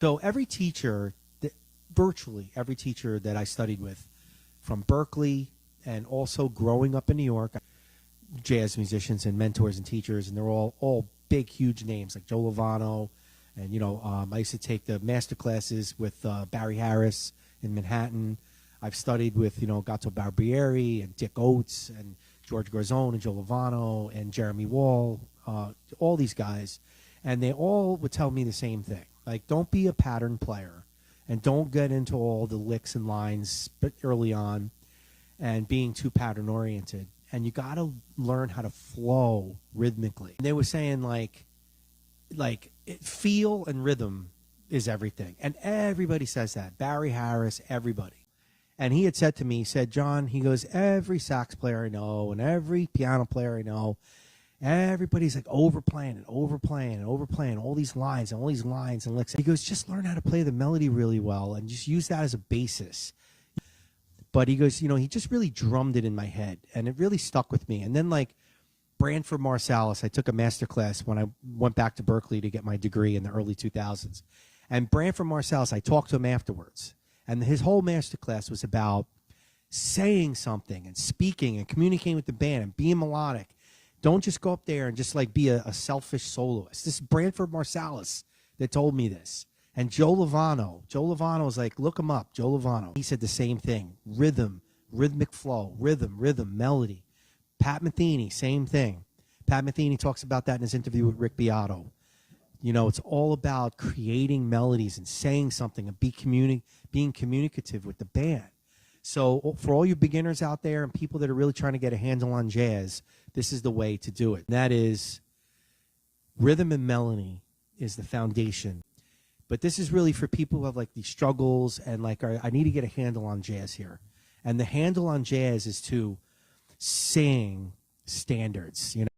So every teacher, virtually every teacher that I studied with, from Berkeley and also growing up in New York, jazz musicians and mentors and teachers, and they're all big, huge names like Joe Lovano, and I used to take the master classes with Barry Harris in Manhattan. I've studied with Gato Barbieri and Dick Oates and George Garzone and Joe Lovano and Jeremy Wall, all these guys, and they all would tell me the same thing. Like, don't be a pattern player, and don't get into all the licks and lines early on and being too pattern oriented. And you got to learn how to flow rhythmically. And they were saying feel and rhythm is everything. And everybody says that. Barry Harris, everybody. And he had said to me, he said, John, he goes, every sax player I know and every piano player I know, everybody's like overplaying and overplaying and overplaying all these lines and all these lines and licks. He goes, just learn how to play the melody really well and just use that as a basis. But he goes, he just really drummed it in my head, and it really stuck with me. And then Branford Marsalis, I took a master class when I went back to Berkeley to get my degree in the early 2000s. And Branford Marsalis, I talked to him afterwards. And his whole master class was about saying something and speaking and communicating with the band and being melodic. Don't just go up there and just be a selfish soloist. This is Branford Marsalis that told me this. And Joe Lovano was like, look him up, Joe Lovano. He said the same thing. Rhythm, rhythmic flow, rhythm, melody. Pat Metheny, same thing. Pat Metheny talks about that in his interview with Rick Beato. It's all about creating melodies and saying something and being communicative with the band. So for all you beginners out there and people that are really trying to get a handle on jazz, this is the way to do it. And that is rhythm and melody is the foundation. But this is really for people who have these struggles and I need to get a handle on jazz here. And the handle on jazz is to sing standards,